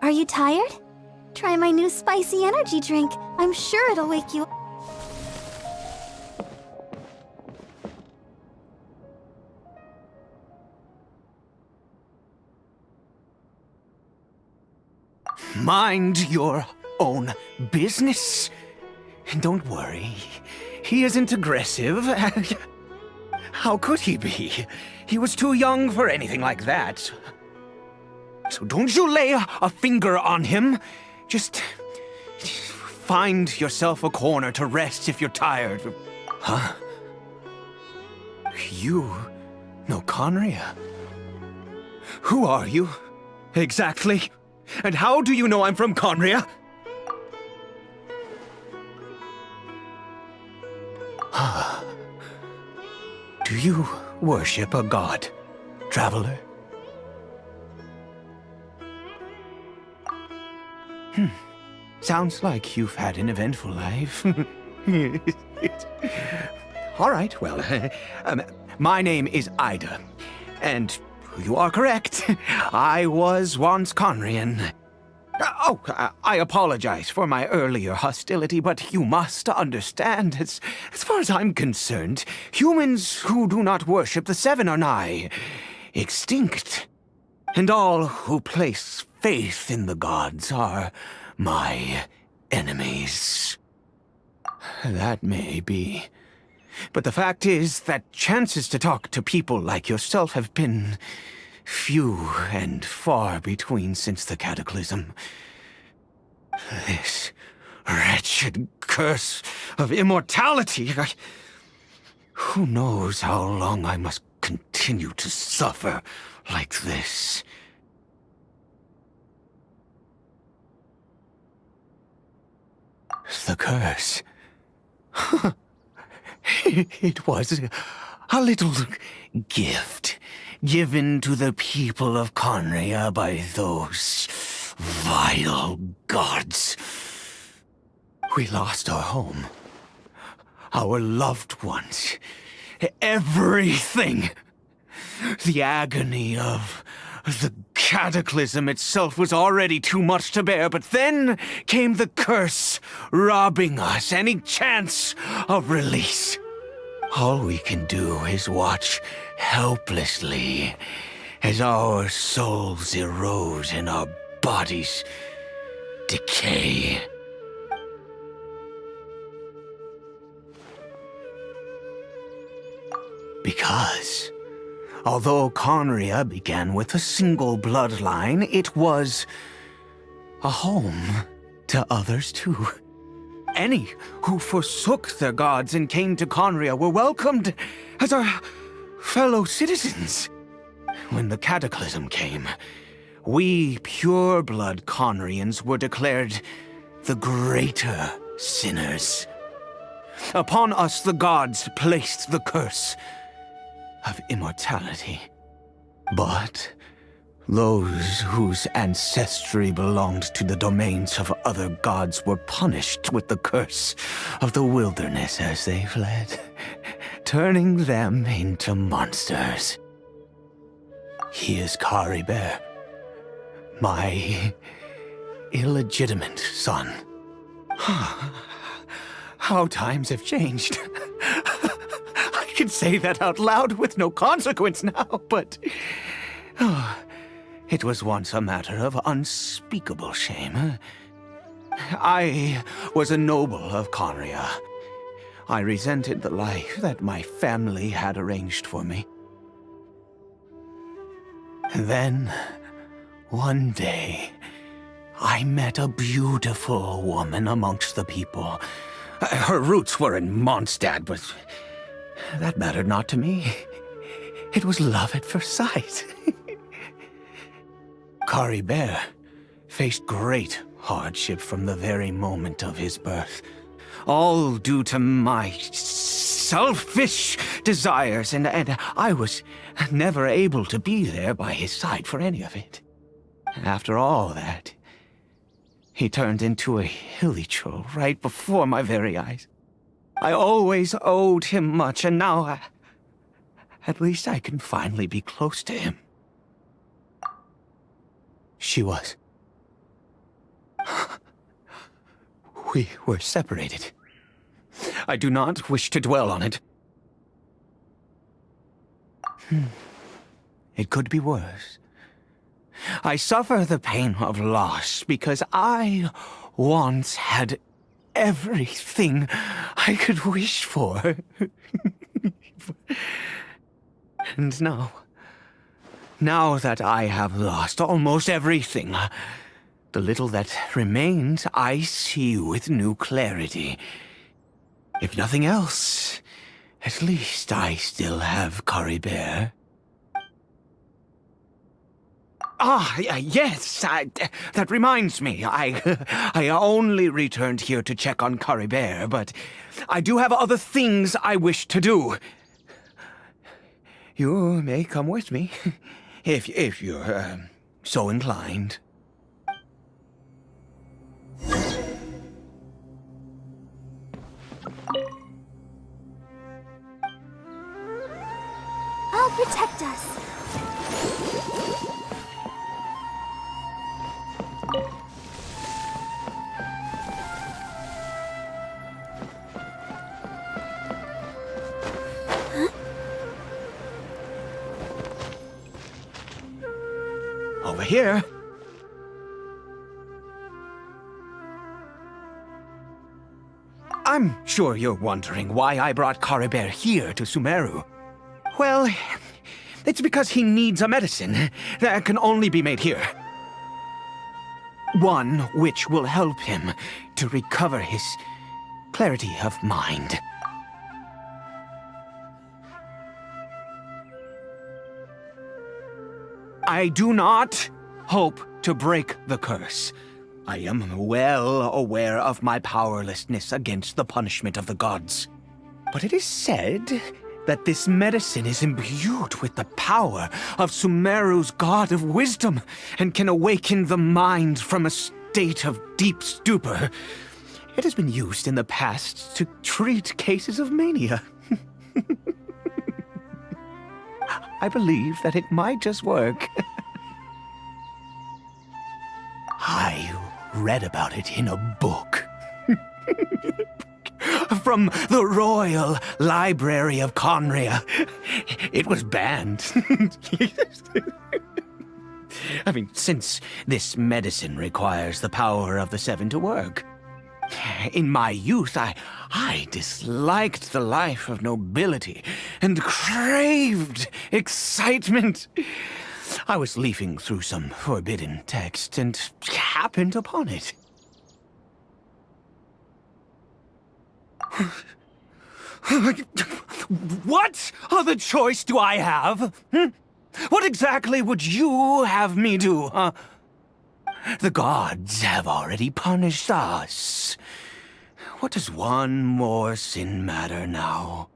Are you tired? Try my new spicy energy drink. I'm sure it'll wake you up. Mind your own business. Don't worry. He isn't aggressive. How could he be? He was too young for anything like that. So don't you lay a finger on him. Just find yourself a corner to rest if you're tired. Huh? You know Khaenri'ah? Who are you? Exactly. And how do you know I'm from Khaenri'ah? Do you worship a god, traveler? Sounds like you've had an eventful life. All right, well, my name is Eide, and you are correct. I was once Khaenri'ahn. I apologize for my earlier hostility, but you must understand, as far as I'm concerned, humans who do not worship the Seven are nigh extinct. And all who place faith in the gods are my enemies. That may be. But the fact is that chances to talk to people like yourself have been few and far between since the cataclysm. This wretched curse of immortality. Who knows how long I must continue to suffer like this? The curse. It was a little gift given to the people of Khaenri'ah by those vile gods. We lost our home, our loved ones, everything. The agony of the cataclysm itself was already too much to bear, but then came the curse, robbing us any chance of release. All we can do is watch helplessly as our souls erode and our bodies decay. Because although Khaenri'ah began with a single bloodline, it was a home to others too. Any who forsook their gods and came to Khaenri'ah were welcomed as our fellow citizens. When the cataclysm came, we pure-blood Khaenri'ahns were declared the greater sinners. Upon us the gods placed the curse of immortality. But those whose ancestry belonged to the domains of other gods were punished with the curse of the wilderness as they fled, turning them into monsters. He is Caribert, my illegitimate son. How times have changed. I can say that out loud with no consequence now, but it was once a matter of unspeakable shame. I was a noble of Khaenri'ah. I resented the life that my family had arranged for me. Then, one day, I met a beautiful woman amongst the people. Her roots were in Mondstadt, but that mattered not to me. It was love at first sight. Caribert faced great hardship from the very moment of his birth, all due to my selfish desires, and I was never able to be there by his side for any of it. After all that, he turned into a hilichurl right before my very eyes. I always owed him much, and now at least I can finally be close to him. She was We were separated. I do not wish to dwell on it. It could be worse. I suffer the pain of loss because I once had everything I could wish for. And now that I have lost almost everything, the little that remains I see with new clarity. If nothing else, at least I still have Caribert. Yes, that reminds me. I only returned here to check on Caribert, but I do have other things I wish to do. You may come with me, if you're so inclined. I'll protect us. Over here. I'm sure you're wondering why I brought Caribert here to Sumeru. Well, it's because he needs a medicine that can only be made here. One which will help him to recover his clarity of mind. I do not hope to break the curse. I am well aware of my powerlessness against the punishment of the gods. But it is said that this medicine is imbued with the power of Sumeru's god of wisdom and can awaken the mind from a state of deep stupor. It has been used in the past to treat cases of mania. I believe that it might just work. I read about it in a book. From the Royal Library of Khaenri'ah. It was banned. I mean, since this medicine requires the power of the Seven to work. In my youth, I disliked the life of nobility and craved excitement. I was leafing through some forbidden text and happened upon it. What other choice do I have? What exactly would you have me do, huh? The gods have already punished us. What does one more sin matter now?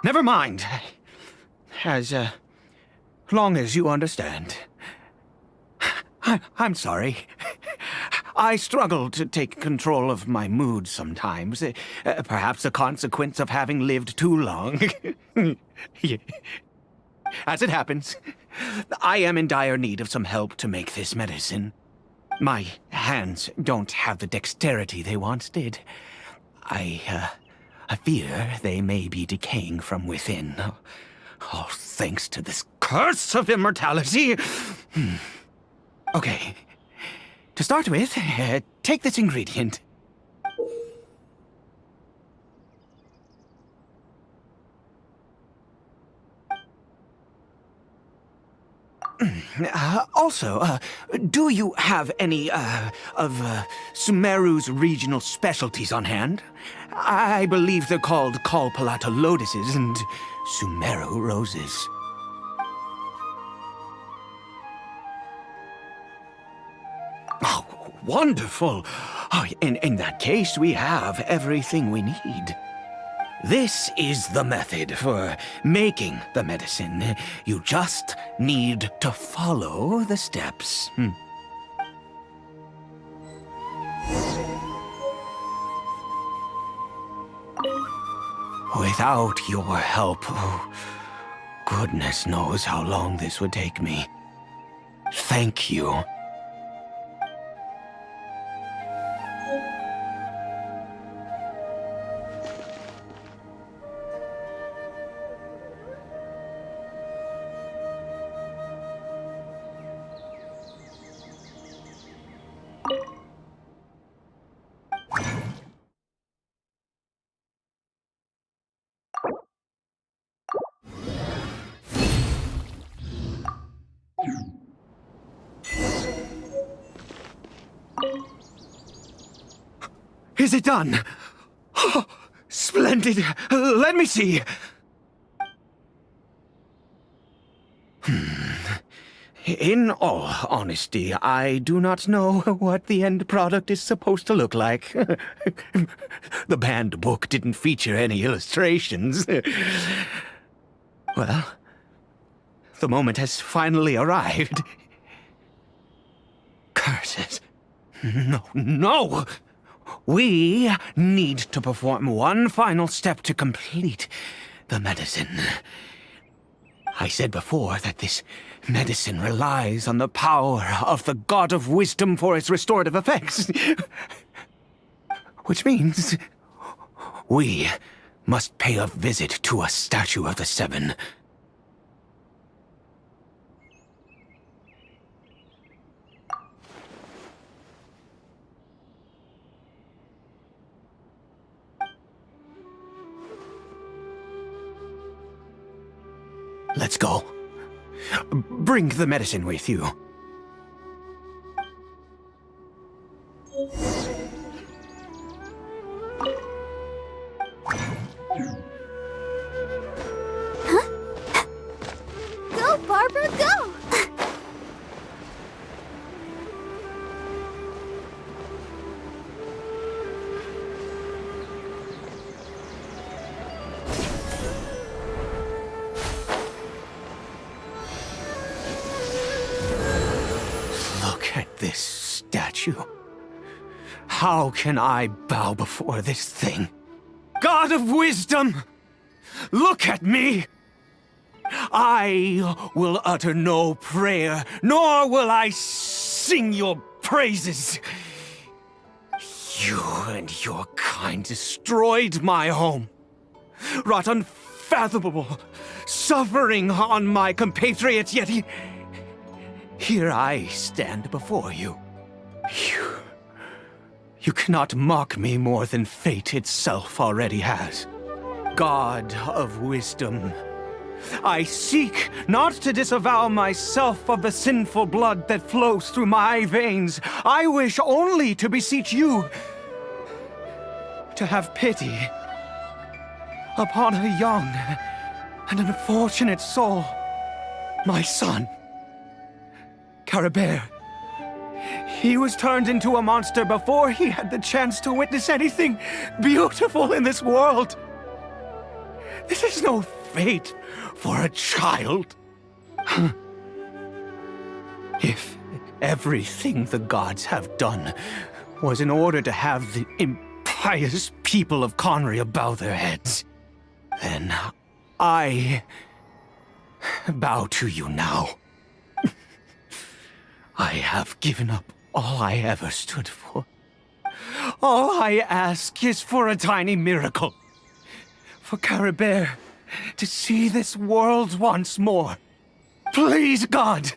Never mind. As long as you understand. I'm sorry. I struggle to take control of my mood sometimes. Perhaps a consequence of having lived too long. As it happens, I am in dire need of some help to make this medicine. My hands don't have the dexterity they once did. I fear they may be decaying from within. All thanks to this curse of immortality. Okay. To start with, take this ingredient. Also, do you have any, of Sumeru's regional specialties on hand? I believe they're called Kalpalata lotuses and Sumeru roses. Oh, wonderful! Oh, in that case, we have everything we need. This is the method for making the medicine. You just need to follow the steps. Without your help, oh, goodness knows how long this would take me. Thank you. Is it done? Oh, splendid. Let me see. In all honesty, I do not know what the end product is supposed to look like. The banned book didn't feature any illustrations. Well, the moment has finally arrived. Curses. No, no! We need to perform one final step to complete the medicine. I said before that this medicine relies on the power of the God of Wisdom for its restorative effects. Which means we must pay a visit to a statue of the Seven. Let's go. Bring the medicine with you. Go, Barbara, go! This statue. How can I bow before this thing? God of Wisdom! Look at me! I will utter no prayer, nor will I sing your praises. You and your kind destroyed my home, wrought unfathomable suffering on my compatriots, yet here I stand before you. You cannot mock me more than fate itself already has. God of Wisdom, I seek not to disavow myself of the sinful blood that flows through my veins. I wish only to beseech you to have pity upon a young and unfortunate soul, my son. Caribert. He was turned into a monster before he had the chance to witness anything beautiful in this world. This is no fate for a child. If everything the gods have done was in order to have the impious people of Khaenri'ah bow their heads, then I bow to you now. I have given up all I ever stood for. All I ask is for a tiny miracle. For Caribert to see this world once more. Please, God!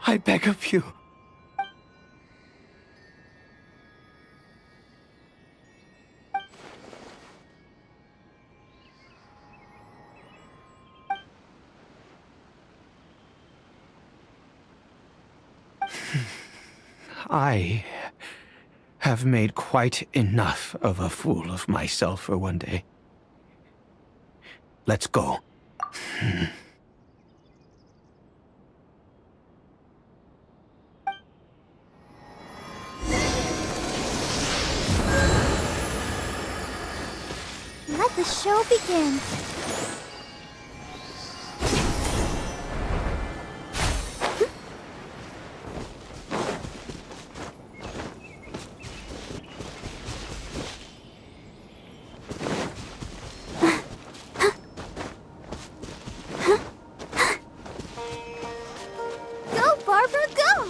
I beg of you. I have made quite enough of a fool of myself for one day. Let's go. Let the show begin. Go, Barbara, go!